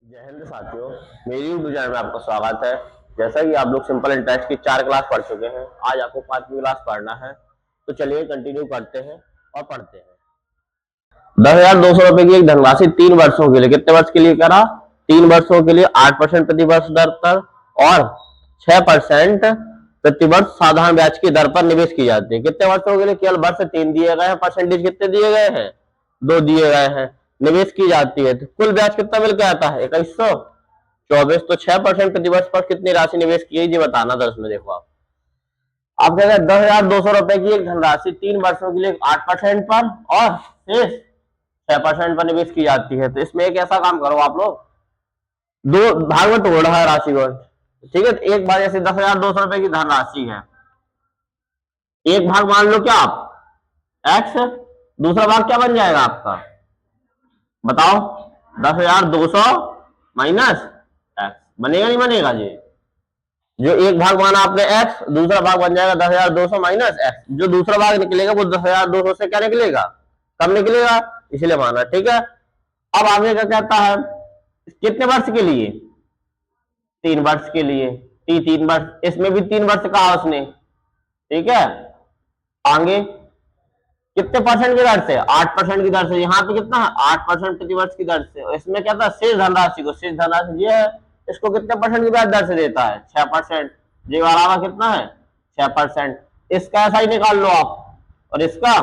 जय हिंद साथियों, मेरी यूट्यूब चैनल में आपका स्वागत है। जैसा कि आप लोग सिंपल इंटरेस्ट की 4 क्लास पढ़ चुके हैं, आज आपको 5वीं क्लास पढ़ना है। तो चलिए कंटिन्यू करते हैं और पढ़ते हैं। 10,200 रुपए की एक धनराशि 3 वर्षों के लिए, कितने वर्ष के लिए करा? 3 वर्षों के लिए 8% प्रतिवर्ष दर पर और 6% प्रतिवर्ष साधारण ब्याज की दर पर निवेश की जाती है। कितने वर्षों के लिए? केवल वर्ष 3 दिए गए हैं, परसेंटेज कितने दिए गए हैं? 2 दिए गए हैं। निवेश की जाती है तो कुल ब्याज कितना मिलकर आता है? 2124। तो 6% प्रतिवर्ष पर कितनी राशि निवेश की गई, ये बताना था। उसमें देखो आप कह रहे हैं 10,200 रुपए की एक धनराशि 3 वर्षों के लिए 8% पर और शेष 6% पर निवेश की जाती है। तो इसमें एक ऐसा काम करो आप लोग, दो भाग में तोड़ रहा है राशि को। ठीक है, एक बार जैसे 10,200 रुपए की धनराशि है, एक भाग मान लो क्या आप एक्स, दूसरा भाग क्या बन जाएगा आपका? बताओ। 10,200 माइनस एक्स बनेगा नहीं बनेगा? जी, जो एक भाग माना आपने एक्स, दूसरा भाग बन जाएगा 10,200 माइनस एक्स। जो दूसरा भाग निकलेगा वो 10,200 से क्या निकलेगा? कम निकलेगा, इसलिए माना। ठीक है, अब आगे क्या कहता है? कितने वर्ष के लिए? 3 वर्ष के लिए। 3 वर्ष, इसमें भी 3 वर्ष कहा उसने। ठीक है, आगे कितने परसेंट की दर से? 8% की दर से। यहाँ पे कितना है? 8% प्रतिवर्ष की दर से। इसमें क्या था? शेष धनराशि को, शेष धनराशि ये है, इसको कितने परसेंट की ब्याज दर से देता है? 6%। ये बराबर कितना है? 6%। इसका ऐसा ही निकाल लो आप और इसका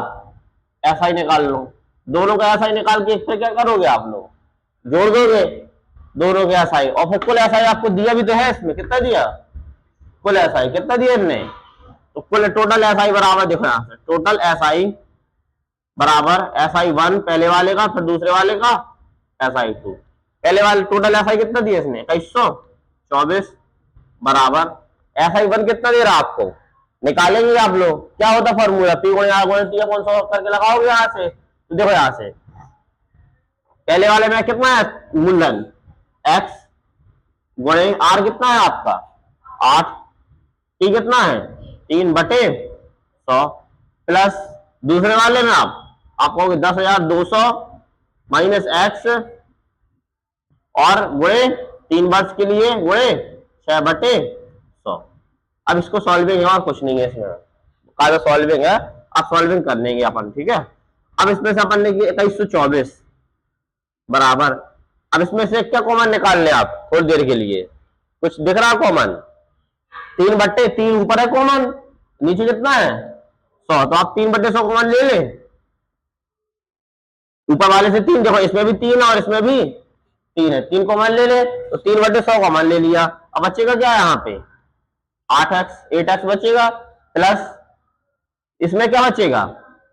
ऐसा ही निकाल लो। दोनों का ऐसा ही निकाल के फिर क्या करोगे आप लोग? जोड़ दोगे दोनों के ऐसा ही, और फिर कुल ऐसा ही आपको दिया भी तो है। इसमें कितना दिया? कुल ऐसा ही कितना दिया इनने? तो कुल टोटल ऐसा ही बराबर, देखो यहाँ से टोटल ऐसा ही बराबर SI1 पहले वाले का, फिर दूसरे वाले का SI2। पहले वाले टोटल SI कितना दिया इसने? 2124 बराबर SI1 कितना दे रहा आपको? निकालेंगे आप लोग। क्या होता फॉर्मूला? P गुणे R गुणे T कौन सा करके लगाओगे यहाँ से। तो देखो यहाँ से पहले वाले में कितना है मूलधन? X गुणे R कितना है आपका? 8। T कितना है? 3/100 प्लस दूसरे वाले में आप कहोगे 10,200 माइनस एक्स और गुणे 3 वर्ष के लिए गुणे 6/100। अब इसको सॉल्विंग है और कुछ नहीं है इसमें, कायदा सॉल्विंग है। अब सॉल्विंग कर लेंगे अपन। ठीक है, अब इसमें से अपन ने 2124 बराबर, अब इसमें से क्या कॉमन निकाल ले आप थोड़ी देर के लिए? कुछ दिख रहा कॉमन? 3/3 ऊपर है कॉमन, नीचे कितना है? 100। तो आप 3/100 कॉमन ले ले, ऊपर वाले से 3। देखो इसमें भी 3 और इसमें भी 3 है, 3 कॉमन ले ले तो 3/100 कॉमन ले लिया। अब बचेगा क्या है यहाँ पे? 8x बचेगा, प्लस इसमें क्या बचेगा?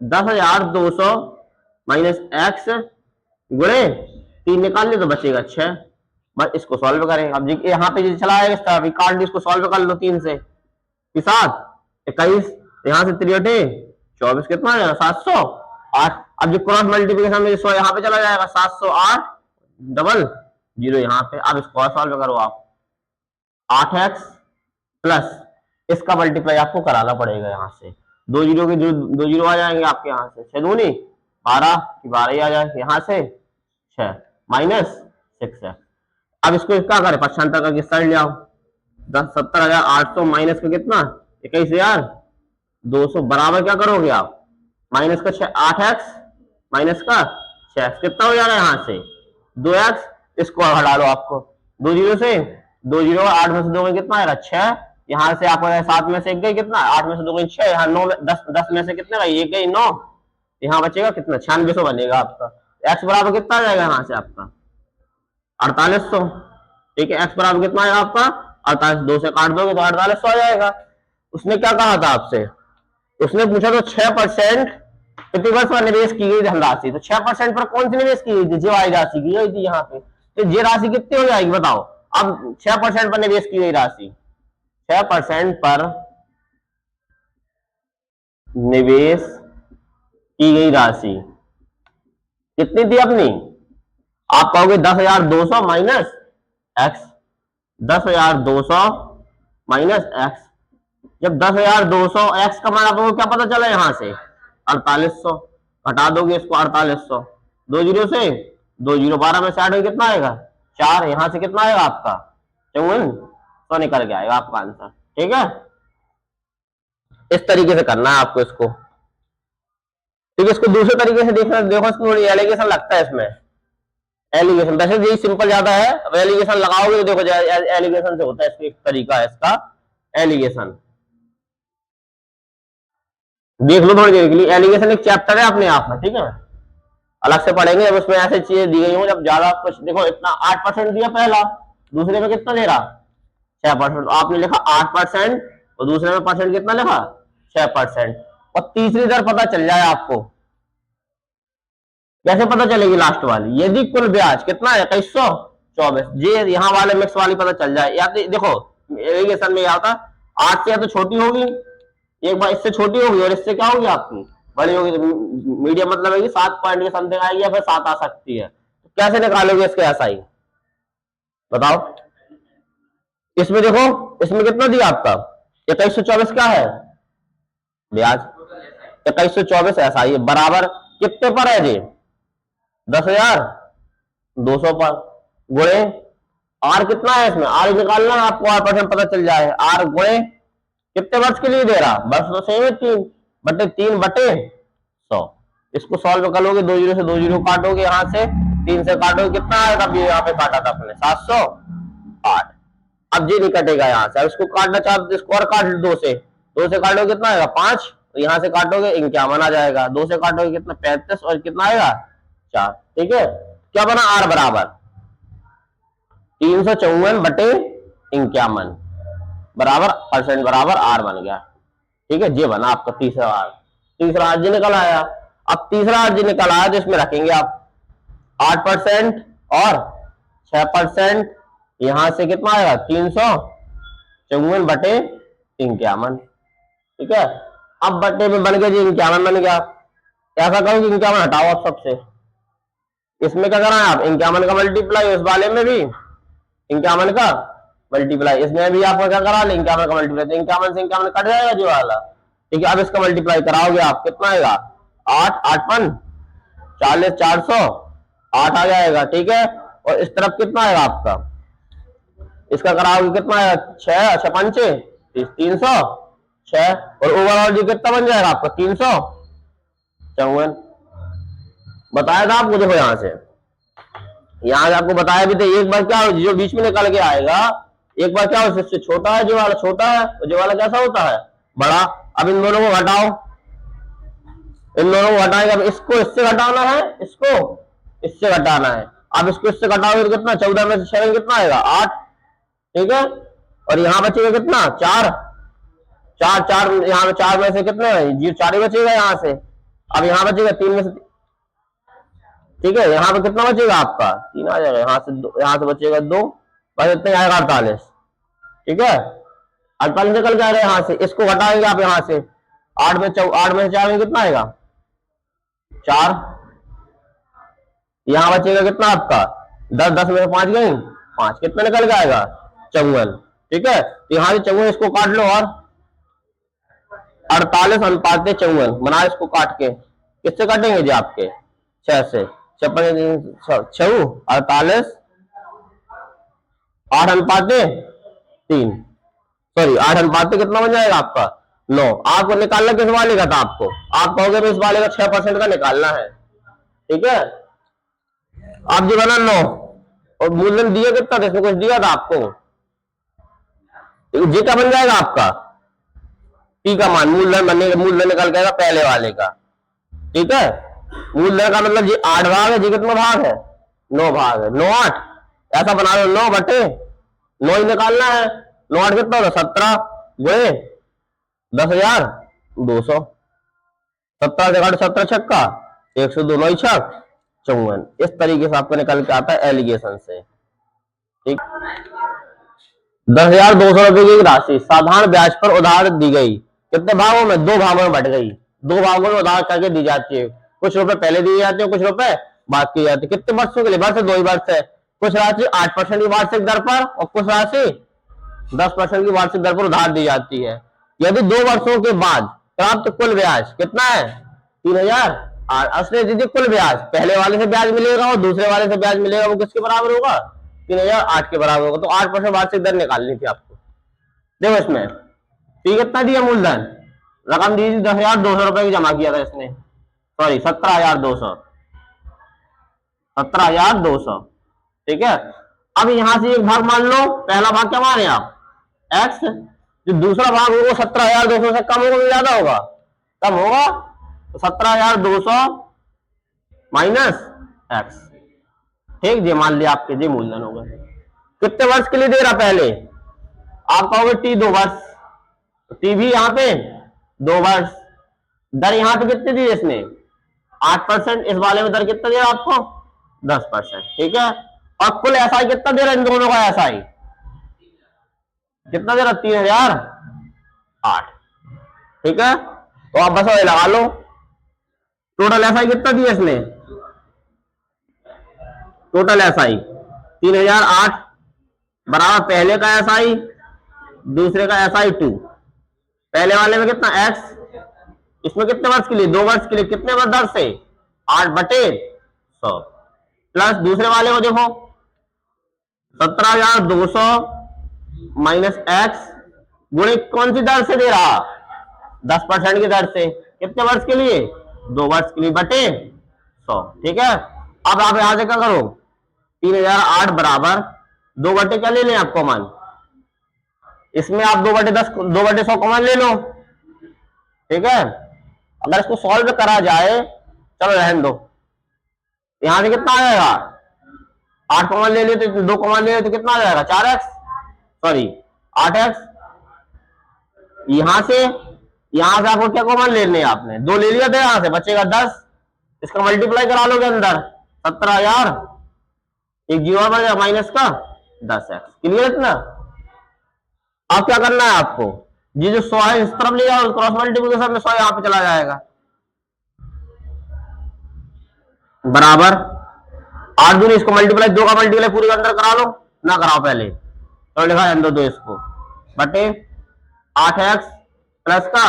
10,200 माइनस एक्स गुणे 3 निकाल ले तो बचेगा 6। बस इसको सॉल्व करें। अब यहाँ पे चला आएगा इस तरह, काट दी, इसको सॉल्व कर लो 3 से। 21 यहाँ से 3/24 कितना आएगा? 708। अब जो क्रॉस मल्टीप्लिकेशन में 100 यहाँ पे चला जाएगा, 708 डबल 0 यहाँ पे। अब इसको सॉल्व करो आप। 8x प्लस इसका मल्टीप्लाई आपको कराना पड़ेगा यहाँ से। 2 जीरो के 2 जीरो आ जाएंगे आपके यहाँ से। 6 दूनी 12 की 12 ही आ जाएंगे यहाँ से 6 माइनस 6 है। अब इसको क्या करें? 75 का किस साइड ले आओ। 70,800 माइनस का कितना? 21,200 बराबर क्या करोगे आप? माइनस का 8x माइनस का 6x कितना हो जाएगा यहाँ से? 2x। इसको हटा लो आपको 2 जीरो से, 2 जीरो 8 में से 2 में कितना आएगा? 6। यहाँ से आपको 7 में से 1 गई, कितना? 8 में से 2 गई 6। यहाँ 9 में 10 में से कितने गई? 1 गई 9। यहाँ बचेगा कितना? 9600 बनेगा आपका। x बराबर कितना आ जाएगा यहाँ से आपका? 4800। ठीक है, x बराबर कितना आएगा आपका? 48। 2 से काट दोगे तो 4800 आ जाएगा। उसने क्या कहा था आपसे? उसने पूछा तो 6% प्रतिवर्ष पर निवेश की गई धनराशि। तो 6% पर कौन सी निवेश की गई थी? जो आई राशि की गई थी यहाँ पे। तो ये राशि कितनी हो जाएगी बताओ? अब 6% पर निवेश की गई राशि, 6% पर निवेश की गई राशि कितनी थी अपनी? आप कहोगे 10,200 माइनस एक्स। 10,200 minus x. जब 10,200 एक्स का मान आपको क्या पता चला यहाँ से? 4800। घटा दोगे इसको 4800, 2 जीरो से 2 जीरो 12 में से 8 कितना आएगा? 4, यहां से कितना आएगा आपका 54, निकल के आएगा आपका आंसर। ठीक है, इस तरीके से करना है आपको इसको। ठीक है, इसको दूसरे तरीके से देखना, देखो इसको थोड़ी एलिगेशन लगता है इसमें, एलिगेशन वैसे यही सिंपल ज्यादा है, अब एलिगेशन लगाओगे तो देखो एलिगेशन से होता है, इसका एक तरीका है इसका एलिगेशन। देख लो थोड़ी देर के लिए, एलिगेशन एक चैप्टर है अपने आप में, ठीक है, अलग से पढ़ेंगे जब उसमें ऐसे चीजें दी गई हो, जब ज्यादा कुछ। देखो इतना 8% दिया पहला, दूसरे में कितना दे रहा 6%, आपने लिखा 8% और दूसरे में परसेंट कितना लिखा 6%, और तीसरी दर पता चल जाए आपको, कैसे पता चलेगी लास्ट वाली, यदि कुल ब्याज कितना है 2124, ये यहाँ वाले मिक्स वाली पता चल जाए, या तो देखो एलिगेशन में क्या होता 8 से या तो छोटी होगी, एक बार इससे छोटी होगी और इससे क्या होगी आपकी बड़ी होगी, तो मीडियम मतलब है कि 7 पॉइंट के समथिंग आएगी या फिर 7 आ सकती है। तो कैसे निकालोगे इसके ऐसा ही बताओ। इसमें देखो, इसमें कितना दिया आपका 2124 क्या है ब्याज, 2124 ऐसा ही बराबर कितने पर है जी 10,200 पर, गुणे आर कितना है इसमें, आर निकालना है आपको, आर परसेंट पता चल जाए, आर गुणे कितने वर्ष के लिए दे रहा, वर्ष तो सेम है 3/3/100। इसको सॉल्व कर लोगे, 2 जीरो से 2 जीरो काटोगे, यहाँ से 3 से काटोगे, कितना आएगा, अभी यहाँ पे काटा था अपने 708। अब जी नहीं कटेगा यहाँ से, अब इसको काटना चाहते तो इसको और काट 2 से काटोगे कितना आएगा 5, तो यहाँ से काटोगे 51 आ जाएगा, 2 से काटोगे कितना 35 और कितना आएगा 4। ठीक है, क्या बना आर बराबर 354/51 बराबर परसेंट बराबर आर बन गया। ठीक है, ये बना आपका तीसरा आर, तीसरा आर जी निकल आया। अब तीसरा आर जी निकल आया तो इसमें रखेंगे आप 8% और 6%, यहां से कितना आएगा 354/51। ठीक है, अब बट्टे में बन गया जी 51 बन गया, ऐसा करो कि 51 हटाओ आप सबसे, इसमें क्या करना है आप 51 का मल्टीप्लाई, उस वाले में भी 51 का मल्टीप्लाई, इसमें भी आपको क्या करा ले 51 का मल्टीप्लाई, तो 51 से 51 कट जाएगा जो वाला। ठीक है, अब इसका मल्टीप्लाई कराओगे आप कितना आएगा 8 8 40 400 8 आ जाएगा। ठीक है, और इस तरफ कितना आएगा आपका, इसका कराओगे कितना आएगा 6 6 5 306, और ओवरऑल जी कितना बन जाएगा आपका 354 बताया था आपको। देखो यहां से आपको बताया भी था, एक बार क्या जो बीच में निकल के आएगा, एक बार क्या हो इससे छोटा है, जो वाला छोटा है जो वाला कैसा होता है बड़ा। अब इन दोनों को घटाओ, इन दोनों को घटाएंगे, अब इसको इससे घटाना है, इसको इससे घटाना है, अब इसको इससे घटाओगे तो कितना 14 में से 6 कितना आएगा 8। ठीक है, और यहाँ बचेगा कितना 4 4 4, यहाँ पे 4 में से कितने जी 4 ही बचेगा यहाँ से, अब यहाँ बचेगा 3 में से। ठीक है, यहाँ पे कितना बचेगा आपका 3 आ जाएगा, यहाँ से बचेगा 2, बस इतने आएगा 48। ठीक है, 48 निकल के आएगा यहाँ से, इसको घटाएंगे आप यहाँ से 8 में से 4 में कितना आएगा 4, यहाँ बचेगा कितना आपका 10 10 में से 5 गई 5, कितना निकल के आएगा 54। ठीक है, तो यहाँ से 54 इसको काट लो, और 48 अनुपात 54 बना, इसको काट के किससे काटेंगे जी आपके 6 से, 6 48 8 अनुपात 3, सॉरी 8 अनुपात कितना बन जाएगा आपका 9। आपको निकालना किस वाले का था, आपको आप कहोगे इस वाले का 6% का निकालना है। ठीक है, आप जो बना 9, और मूलधन दिया कितना था, इसमें कुछ दिया था आपको, जी का बन जाएगा आपका टी का मान, मूलधन बनेगा, मूलधन निकल जाएगा पहले वाले का। ठीक है, मूलधन का मतलब जी 8 भाग है, जी कितना भाग है 9 भाग है, 9 8 ऐसा बना लो, 9/9 ही निकालना है, 9 8 कितना होगा 17 गुणे 10,200, 17 से घट 17 छक्का 102 9 छक 54। इस तरीके से आपको निकल के आता है एलिगेशन से। ठीक, 10,200 रुपए की राशि साधारण ब्याज पर उधार दी गई, कितने भागों में 2 भागों में बट गई, 2 भागों में उधार करके दी जाती है, कुछ रुपए पहले दिए जाते हैं, कुछ रुपए बाद किए जाते हैं। कितने वर्षों के लिए, वर्ष 2 ही वर्ष है, कुछ राशि 8% की वार्षिक दर पर और कुछ राशि 10% की वार्षिक दर पर उधार दी जाती है। यदि 2 वर्षों के बाद प्राप्त कुल ब्याज कितना है 3,000, असली दीदी कुल ब्याज पहले वाले से ब्याज मिलेगा और दूसरे वाले से ब्याज मिलेगा, वो किसके बराबर होगा 3008 के बराबर होगा। तो 8% वार्षिक दर निकालनी थी आपको। देखो इसमें तो कितना दिया मूलधन, रकम दी थी 10,200 रुपए की जमा किया था इसने, सॉरी 17,200, 17,200, ठीक है। अब यहां से एक भाग मान लो, पहला भाग क्या माने आप, एक्स, जो दूसरा भाग होगा 17,200 से कम होगा या ज्यादा होगा, कम होगा, तो 17,200 माइनस एक्स, ठीक। ये मान लिया आपके जी मूलधन होगा। कितने वर्ष के लिए दे रहा, पहले आप कहोगे टी 2 वर्ष, तो टी भी यहाँ पे 2 वर्ष। दर यहाँ पे कितनी दी इसने, 8%, इस वाले में दर कितना दे रहा आपको, 10%, ठीक है। और कुल एसआई कितना दे रहा है इन दोनों का, एसआई कितना दे रहा, 3,008, ठीक है। तो आप बस वही लगा लो, टोटल एसआई कितना दिया इसने, टोटल एसआई 3,008 बराबर पहले का एसआई, दूसरे का एसआई 2, पहले वाले में कितना एक्स, इसमें कितने वर्ष के लिए, 2 वर्ष के लिए, कितने वर्ष दर से, 8/100, प्लस दूसरे वाले को देखो 17,200 माइनस एक्स गुणे कौन सी दर से दे रहा, 10% की दर से, कितने वर्ष के लिए, 2 वर्ष के लिए, बटे 100, ठीक है। अब आप यहां से क्या करो, 3,008 बराबर 2 बटे क्या ले लें आप कॉमन, इसमें आप 2/10 2/100 कॉमन ले लो, ठीक है। अगर इसको सॉल्व करा जाए, चलो रहने दो, यहां से कितना आ जाएगा, 8 कॉमन ले लिए तो 2 कॉमन ले लिए तो कितना आ जाएगा, 4x, सॉरी 8x। यहां से आपको क्या कॉमन ले लेने, आपने 2 ले लिया था, यहां से बचेगा 10, इसका मल्टीप्लाई करा लोगे अंदर 17,000, एक जीरो बढ़ जाएगा माइनस का 10x, क्लियर इतना। अब क्या करना है आपको, ये जो 100 है इस तरफ ले जाओ, क्रॉस मल्टीप्लिकेशन में 100 यहां पे चला जाएगा, बराबर 8 दूनी, इसको मल्टीप्लाई 2 का मल्टीप्लाई पूरे के अंदर करा लो, ना कराओ पहले, तो लिखा अंदर 2 इसको, बटे 8x प्लस का,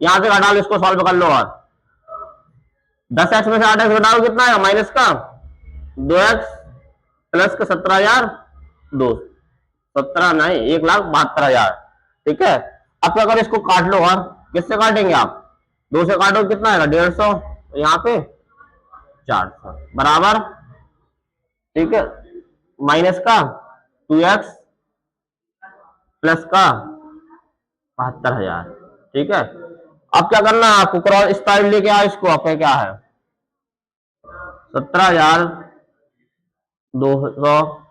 यहां से घटा लो, इसको सॉल्व कर लो, और 10x में से 8x घटाओ कितना है, माइनस का 2x प्लस का 17,002, 17 नहीं 1,72,000, ठीक है। अब क्या करो, इसको काट लो, और किससे काटेंगे आप, 2 से काटो कितना आएगा 150, यहाँ पे 400 बराबर, ठीक है, माइनस का 2x प्लस का 72,000, ठीक है। अब क्या करना है आपको, क्रॉस इस टाइप लेके आओ इसको, आपका क्या है 17,200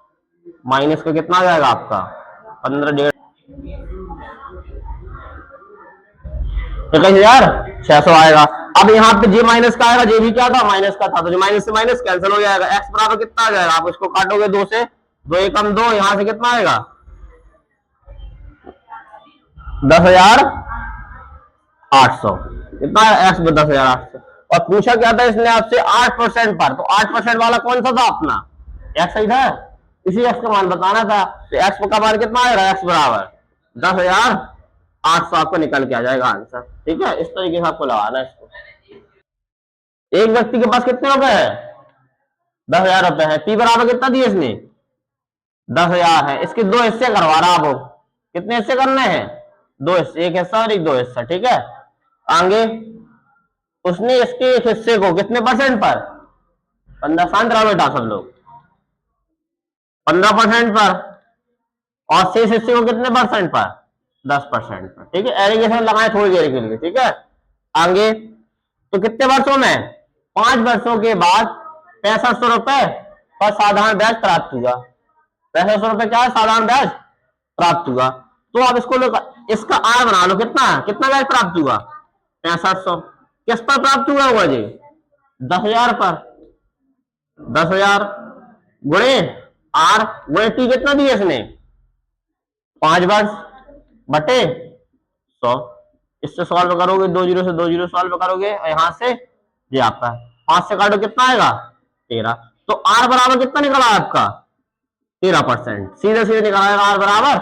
माइनस का कितना आ जाएगा आपका 21,600 आएगा। अब यहाँ पे जे माइनस का आएगा, जे भी क्या था, माइनस का था, तो जो माइनस से माइनस कैंसिल हो जाएगा, एक्स बराबर कितना आ जाएगा, आप इसको काटोगे 2 से, 2 एकम 2, यहां से कितना आएगा 10,800, कितना एक्स 10,800। और पूछा क्या था इसने आपसे 8% पर, तो 8% वाला कौन सा था अपना, एक्स ही था, इसी एक्स का मान बताना था, तो एक्स का मान कितना आएगा, एक्स बराबर 10,800 आपको निकल के आ जाएगा आंसर, ठीक है। इस तरीके से आपको लगाना है इसको। एक व्यक्ति के पास कितने रुपए है, 10,000 रुपए है, टी बराबर कितना दिए इसने 10,000 है, इसके 2 हिस्से करवा रहा आपको, कितने हिस्से करने हैं, 2 हिस्से, एक हिस्सा और एक 2 हिस्सा, ठीक है। आगे उसने इसके एक हिस्से को कितने परसेंट पर, 15, शांत रहो बेटा सब लोग, 15% पर, और शेष हिस्से को कितने परसेंट पर, 10% पर, ठीक है। एलिगेशन लगाए थोड़ी देर के लिए, ठीक है। आगे तो कितने वर्षों में, 5 वर्षों के बाद 6500 रुपए पर साधारण ब्याज प्राप्त हुआ, 6500 रुपए क्या है, साधारण ब्याज प्राप्त हुआ। तो आप इसको इसका आय बना लो, कितना कितना ब्याज प्राप्त हुआ 6500, किस पर प्राप्त हुआ होगा जी 10,000 पर, 10,000 गुणे आर गुणे टी कितना दिया इसने 5 वर्ष बटे 100, इससे सॉल्व करोगे 2 जीरो से 2 जीरो सॉल्व करोगे, और यहां से ये आपका 5 से काटो कितना आएगा 13, तो आर बराबर कितना निकला आपका 13%, सीधे सीधे निकला आएगा आर बराबर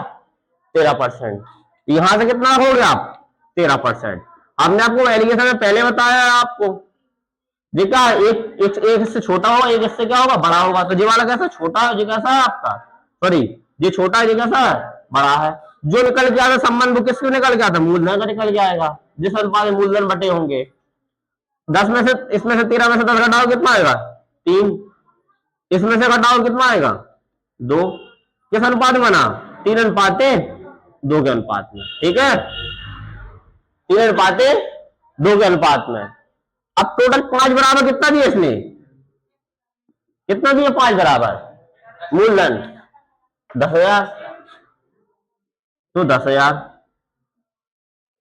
13%। यहां से कितना हो गया आप 13%। हमने आपको एलिगेशन में पहले बताया है आपको देखा, एक इससे छोटा होगा, एक इससे क्या होगा, बड़ा होगा। तो ये वाला कैसा छोटा है, ये कैसा है आपका, सॉरी, ये छोटा है, ये कैसा है, बड़ा है। जो निकल के आएगा संबंध वो किसको निकल के आता है, मूलधन का निकल के आएगा, जिस अनुपात में मूलधन बटे होंगे। 10 में से, इसमें से 13 में से 10 घटाओ कितना आएगा, 3। इसमें से घटाओ कितना आएगा, 2। किस अनुपात में बना, 3:2 के अनुपात में। ठीक है, 3:2 के अनुपात में। अब टोटल 5 बराबर कितना दिया इसने, कितना दिया, 5 बराबर मूलधन 10,000, तो 10,000।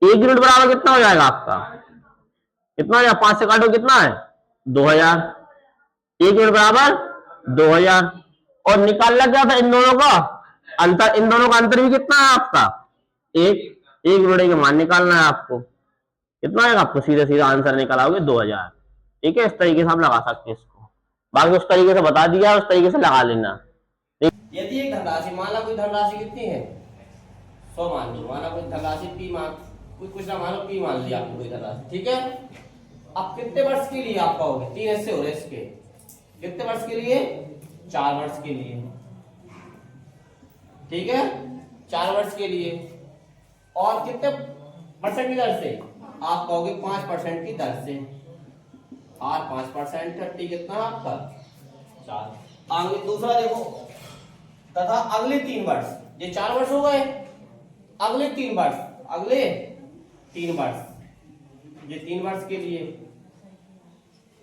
1 यूनिट बराबर कितना हो जाएगा आपका, कितना हो जाएगा, 5 से काटो कितना है, 2,000। 1 यूनिट बराबर 2,000। और निकालना क्या था, इन दोनों का अंतर, इन दोनों का अंतर भी कितना है आपका, 1। 1 यूनिट का मान निकालना है आपको, कितना आएगा, आपको सीधे सीधा आंसर निकाल आओगे 2,000। ठीक है, इस तरीके से आप लगा सकते हैं इसको, बाकी उस तरीके से बता दिया, उस तरीके से लगा लेना। यदि एक धनराशि, माना कोई धनराशि कितनी है, 100 मान लो, माना कोई धनराशि पी, मान कुछ ना मानो पी मान लिया आपको कोई धनराशि। ठीक है, अब कितने वर्ष के लिए आप कहोगे, 3 ऐसे हो रहे इसके, कितने वर्ष के लिए, 4 वर्ष के लिए। ठीक है, 4 वर्ष के लिए। और कितने परसेंट की दर से, आप कहोगे 5% की दर से। और 5% 30 कितना आपका, 4। आगे दूसरा देखो, तथा अगले 3 वर्ष, ये 4 वर्ष हो गए, अगले 3 वर्ष, अगले 3 वर्ष, ये 3 वर्ष के लिए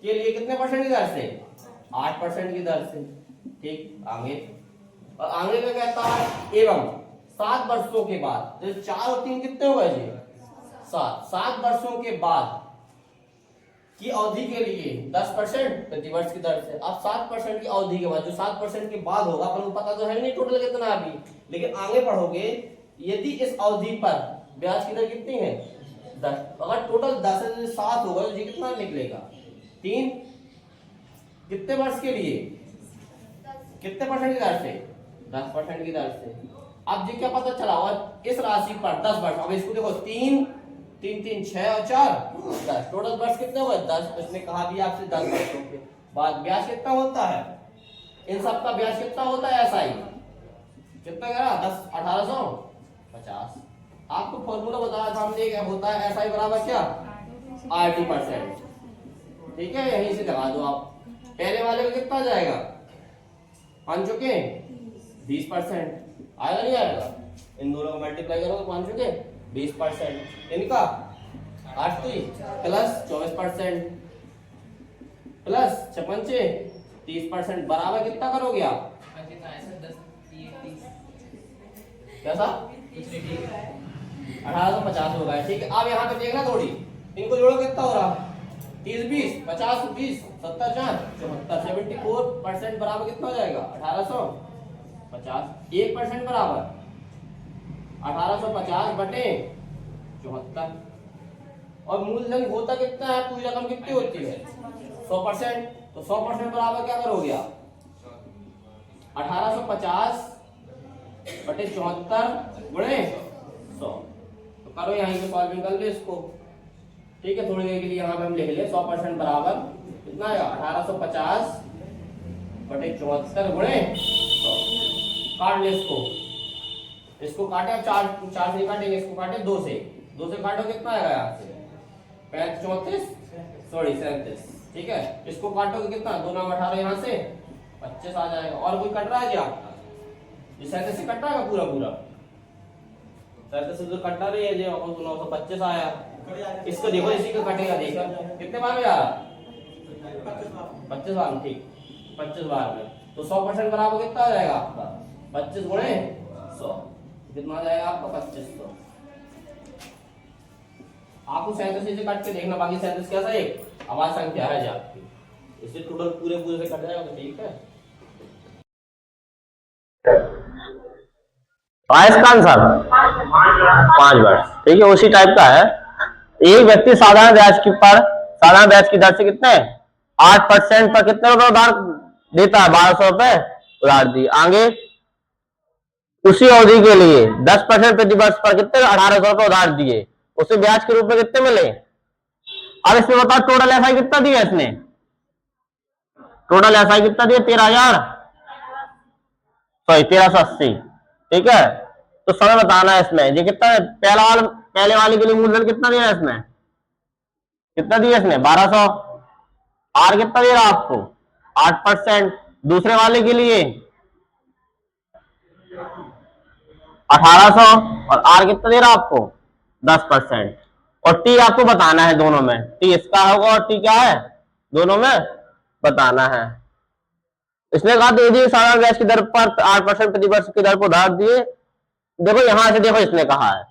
कितने परसेंट की दर से, 8% की दर से। ठीक, आगे, और आगे में कहता है एवं 7 वर्षों के बाद, तो 4 और 3 कितने हो गए जी, 7 वर्षों के बाद की अवधि के लिए 10% प्रति वर्ष की दर से। अब 7% की अवधि के बाद, जो 7% के बाद होगा, अपन को पता तो है नहीं टोटल कितना अभी, लेकिन आगे पढ़ोगे, यदि इस अवधि पर ब्याज की दर कितनी है, 10। अगर टोटल 10 से 7 होगा तो ये कितना निकलेगा, 3। कितने वर्ष के लिए, कितने परसेंट की दर से, 10% की दर से। अब ये क्या पता चला, और इस राशि पर 10 वर्ष, अब इसको देखो, 3 3 6 और 4 10, टोटल वर्ष कितने हुए, 10। इसने कहा भी आपसे 10 वर्षों के बाद ब्याज कितना होता है, इन सब का ब्याज कितना होता है, एसआई कितना कह रहा, 1850। आपको फॉर्मूला बताया था हमने, क्या होता है एसआई बराबर क्या, 80%। ठीक है, यहीं से लगा दो आप। पहले वाले का कितना जाएगा, मान चुके 20%, आएगा नहीं आएगा, इन दोनों को मल्टीप्लाई करो तो 5 चुके 20%, इनका 8 प्लस 24% प्लस 56 30% बराबर कितना करोगे आप, कैसा 1850 होगा। ठीक है, अब यहाँ पे देखना थोड़ी, इनको जोड़ो कितना हो रहा, 30 20 50 20 70 4 74, 74% बराबर कितना हो जाएगा, 1850। 1% बराबर 1850 बटे 74। और मूलधन होता कितना है, पूरी रकम कितनी होती है, 100%। तो 100% बराबर क्या करोगे आप, 1850 बटे 74 गुणे 100। तो करो यहीं पे सॉल्विंग कर लो इसको। ठीक है, थोड़ी देर के लिए यहाँ पे हम लिख ले, 100% बराबर कितना आएगा, 1850 बटे 74 गुणे 100। काट ले इसको काटे, अब 4 से काटेंगे, इसको काटे 2 से काटो कितना आएगा यहाँ से, 34 सॉरी 37। ठीक है, इसको काटोगे कितना, 2 9 18, यहाँ से 25 आ जाएगा। और कोई कट रहा है जी आपका, ये 37 से कट रहा है पूरा 37 से जो कटना रही है, जो 925 आया। इसको देखो, इसी को कटेगा, देखो कितने बार में आ रहा, 25 बार में। ठीक, 25 बार में, तो 100% बराबर कितना आ जाएगा आपका, 25 गुणे 100, कितना आ जाएगा आपका 2500। आपको 37 से काट के देखना, बाकी 37 कैसा एक आवाज संख्या है जी आपकी, इससे टोटल पूरे से कट जाएगा। तो ठीक है, इसका आंसर 5 वर्ष। ठीक है, उसी टाइप का है। एक व्यक्ति साधारण ब्याज की दर से कितने 8% पर कितने रुपए उधार देता है, 1200 रुपए उधार दी। आगे उसी अवधि के लिए 10% प्रति वर्ष पर कितने 1800 रुपए उधार दिए, उसे ब्याज के रूप में कितने मिले। अब इसमें बताओ टोटल एसआई कितना दिया इसने, टोटल एसआई कितना दिया 13,000, सॉरी 1380। ठीक है, तो समय बताना है इसमें। ये कितना है, पहले वाले के लिए मूलधन कितना दिया है इसमें, कितना दिया इसने 1200। आर कितना दे रहा आपको 8%। दूसरे वाले के लिए 1800 और आर कितना दे रहा आपको 10%। और टी आपको बताना है दोनों में, टी इसका होगा और टी क्या है दोनों में बताना है। इसने कहा दे दिए साधारण ब्याज की दर पर 8% प्रति वर्ष की दर पर उधार दिए। देखो यहां से देखो, इसने कहा है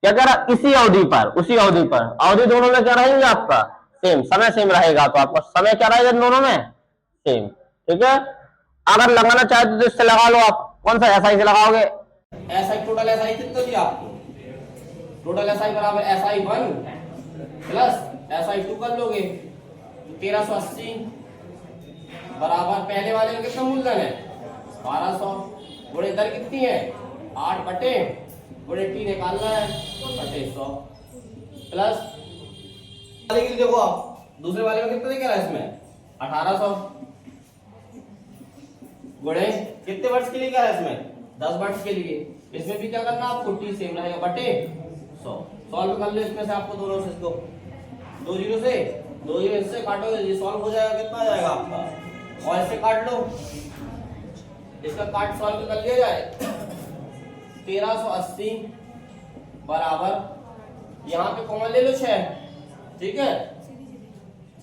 क्या कह रहा, इसी अवधि पर, उसी अवधि पर, अवधि दोनों में क्या रहेंगे आपका सेम, समय सेम रहेगा, तो आपका समय क्या रहेगा दोनों में सेम। ठीक है, अगर लगाना चाहते तो इससे लगा लो आप, कौन सा एसआई से लगाओगे, एसआई टोटल एसआई कितना दिया आपको, टोटल एसआई बराबर एसआई 1 प्लस एसआई 2 कर लोगे, 1380 बराबर पहले वाले में कितना मूलधन है 1200, गुणे दर कितनी है 8 बटे गुणे टी निकालना है बटे 100 प्लस वाले के लिए देखो आप दूसरे वाले में कितना दिख रहा है इसमें 1800 गुणे कितने वर्ष के लिए क्या है इसमें 10 वर्ष के लिए। इसमें भी क्या करना आपको टी सेम रहेगा बटे 100। सॉल्व कर लो इसमें से आपको दोनों से, इसको 2 जीरो से 2 जीरो इससे काटोगे ये सॉल्व हो जाएगा, कितना आ जाएगा आपका, और इससे काट लो, इसका काट सॉल्व कर लिया जाए 1380 बराबर यहाँ पे कॉमन ले लो 6। ठीक है,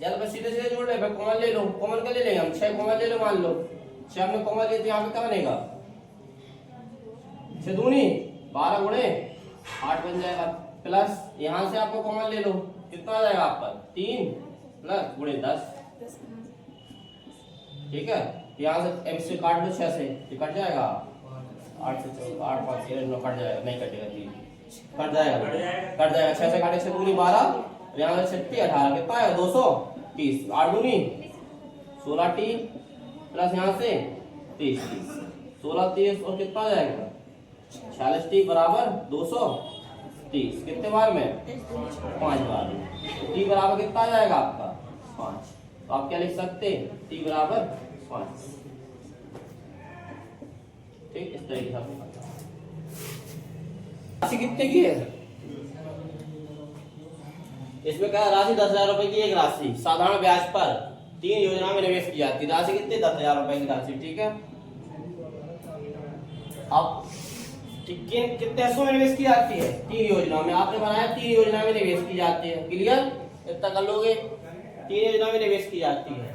चल मैं सीधे सीधे जोड़ ले, कॉमन ले लो, कॉमन क्या ले लेंगे हम 6 कॉमन ले लो, मान लो 6 में कॉमन ले तो यहाँ पे क्या बनेगा 6 दूनी 12 गुणे 8 बन जाएगा, प्लस यहाँ से आपको कॉमन ले लो, कितना आ जाएगा आपका 3 प्लस गुणे 10। ठीक है, यहाँ से एम से काट लो 6 से, ये कट जाएगा 8 से 8 5 9 कट जाएगा, नहीं कटेगा 3 कट जाएगा 6 से काटे 6 दूनी 12, यहाँ से 36 18 कितना आएगा 230, 8 दूनी 16 टी प्लस यहाँ से 30 16 30 और कितना आ जाएगा 46 टी बराबर 230, कितने बार में 5 बार। टी बराबर कितना आ जाएगा आपका 5, तो आप क्या लिख सकते टी बराबर 5। ठीक, इस तरीके से राशि कितने की है इसमें क्या राशि 10,000 रुपए की एक राशि साधारण ब्याज पर 3 योजना में निवेश की जाती है, राशि कितनी 10,000 रुपए की राशि। ठीक है, अब कितने हिस्सों में निवेश की जाती है 3 योजना में, आपने बनाया 3 योजना में निवेश की जाती है, क्लियर इतना कर लोगे, 3 योजना में निवेश की जाती है।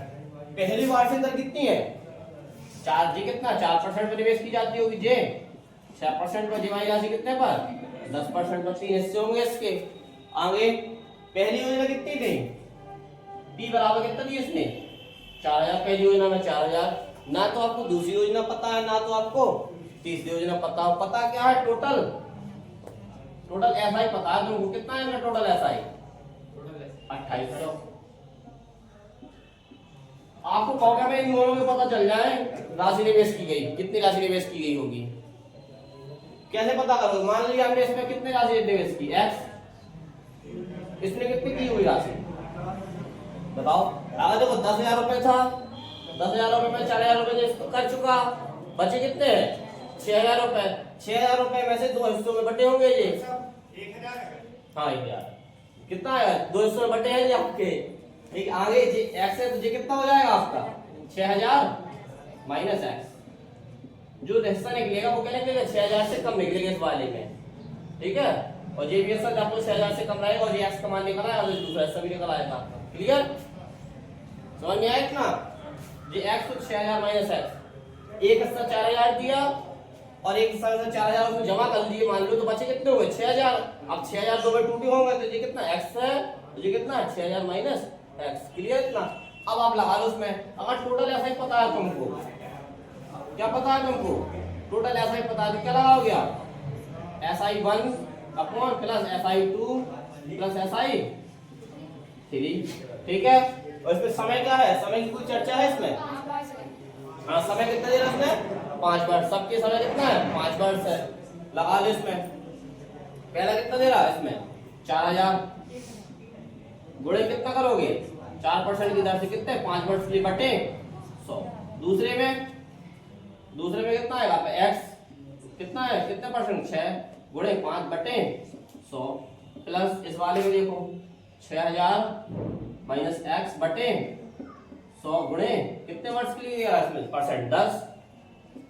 पहली वार्षिक दर कितनी है 4 जी, कितना 4% पर निवेश की जाती होगी जे, 6% पर जमाई राशि कितने पर 10% पर, 3 हिस्से होंगे इसके। आगे पहली योजना कितनी थी टी बराबर कितना दी इसने 4000, पहली योजना में 4000, ना तो आपको दूसरी योजना पता है ना तो आपको तीसरी योजना पता हो, पता क्या है टोटल एसआई पता है तुमको, कितना है टोटल एसआई 2800। आपको कहोगे मैं इन दोनों में पता चल जाए राशि निवेश की गई, कितनी राशि निवेश की गई होगी, कैसे पता करोगे, मान लीजिए हमने इसमें कितनी राशि निवेश की x, इसमें कितनी की हुई राशि बताओ। अगर देखो 10,000 रुपए था, 10,000 रुपए में 4,000 रुपए कर चुका, बचे कितने 6,000 रुपए, 6,000 रुपए में से 2 हिस्सों में बटे होंगे ये 1,000, हाँ 1,000 कितना है 2 हिस्सों में बटे हैं ये आपके। ठीक, आगे जी x है तो ये कितना हो जाएगा आपका 6,000 माइनस x, जो हिस्सा निकलेगा वो क्या निकलेगा 6,000 से कम निकलेगा इस वाले में। ठीक है, और ये भी हिस्सा आपको 6,000 से कम रहेगा और ये x का मान निकला है और दूसरा हिस्सा भी निकल आएगा आपका, क्लियर समझ में आया इतना। ये x तो 6,000 माइनस x, एक हिस्सा 4,000 दिया और एक हिस्सा 4,000 उसमें जमा कर दिए, मान लो तो बचे कितने हुए 6,000। अब 6,000 दो में टूटे होंगे तो ये कितना x है, तो ये कितना 6,000 माइनस x, क्लियर इतना। अब आप लगा लो उसमें, अगर टोटल ऐसा ही पता है तुमको, क्या पता है तुमको टोटल ऐसा ही पता है तो क्या लगाओगे आप SI1 upon plus SI2 plus SI3। ठीक है, और इसमें समय क्या है, समय की कोई चर्चा है इसमें, हाँ समय कितना दे रहा है इसमें 5 वर्ष, सबके समय कितना है 5 वर्ष है, लगा लो इसमें। पहला कितना दे रहा है इसमें 4,000, गुणे कितना करोगे 4% की दर से कितने 5 वर्ष के लिए बटे दूसरे में कितना आएगा आपका एक्स कितना है, कितने परसेंट 6 गुणे 5/100 प्लस इस वाले में देखो 6000 माइनस एक्स बटे 100 गुणे कितने वर्ष के लिए दिया है इसमें परसेंट 10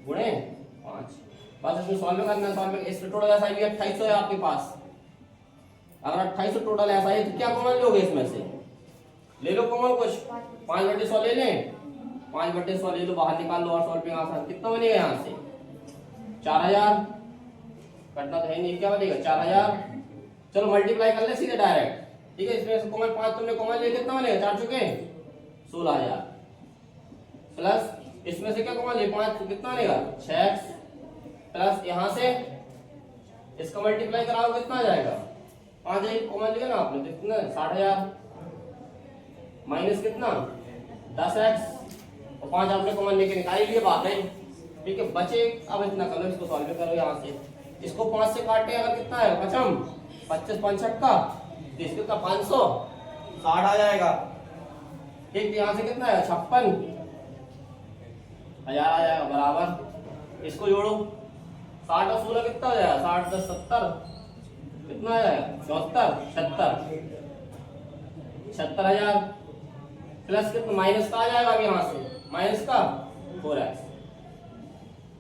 गुणे 5। बस इसमें सॉल्व करना है। सॉल्व इस टोटल एसआई भी 2800 है आपके पास। अगर 2800 टोटल एसआई है तो क्या कॉमन लोगे इसमें से, ले लो कॉमन कुछ 5/100 ले लें, 5/100 ले लो बाहर निकाल लो और सॉल्विंग आसान। कितना बनेगा यहाँ से 4000 कटना तो है नहीं, क्या बनेगा 4000। चलो मल्टीप्लाई कर ले सीधे डायरेक्ट, ठीक है। इसमें से कॉमन 5 तुमने कॉमन ले कितना बनेगा 4 चुके 16000 प्लस इसमें से क्या कॉमन ले 5 कितना बनेगा 6x प्लस यहाँ से इसका मल्टीप्लाई कराओ कितना आ जाएगा 5 कॉमन लिया ना आपने कितना 60000 माइनस कितना 10x और 5 आपने कॉमन लेके निकाल लिए बात है, ठीक है। बचे अब इतना कर लो, इसको सॉल्व करो यहाँ से, इसको 5 से काटे अगर कितना है 25 5 का तो इसके का 500 60 आ जाएगा, ठीक। यहाँ से कितना है 56,000 आ जाएगा बराबर। इसको जोड़ो 60 और 16 कितना हो जाएगा 60 10 70 कितना आ जाएगा 76,000 प्लस कितना माइनस का आ जाएगा अब यहाँ से माइनस का 4x,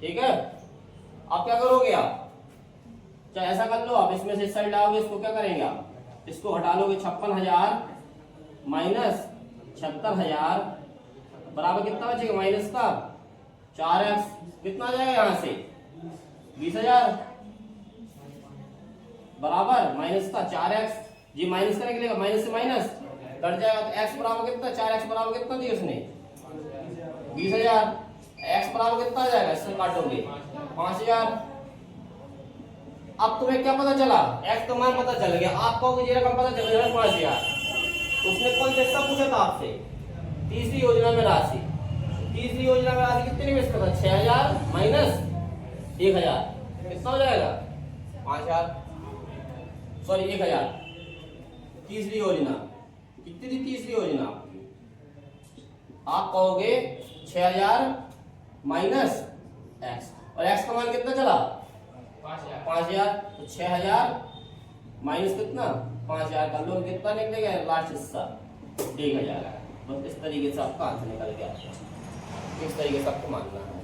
ठीक है। आप क्या करोगे आप चाहे ऐसा कर लो, आप इसमें से इस साइड लाओगे, इसको क्या करेंगे आप इसको हटा लोगे 56,000 माइनस 76,000 बराबर कितना बचेगा माइनस का 4x कितना आ जाएगा यहाँ से 20,000 बराबर माइनस का 4x, जी माइनस का निकलेगा माइनस से माइनस कट जाएगा तो x बराबर कितना 4x बराबर कितना दिया उसने 20,000, x बराबर कितना आ जाएगा इससे काटोगे 5,000। अब तुम्हें क्या पता चला x तो मान पता चल गया, आप कहोगे जी रकम पता चल गया 5,000। उसने कौन सा हिस्सा पूछा था आपसे तीसरी योजना में राशि, तीसरी योजना में राशि कितने निवेश करता 6,000 माइनस 1,000 कितना हो जाएगा 5,000 सॉरी 1,000। तीसरी योजना कितनी थी तीसरी योजना आप कहोगे 6,000 माइनस x और x का मान कितना चला 5,000 तो 6,000 माइनस कितना 5,000 का लोग कितना निकलेगा लास्ट हिस्सा 1,000। बस इस तरीके से आपका आंसर निकल गया, इस तरीके से आपको मानना है।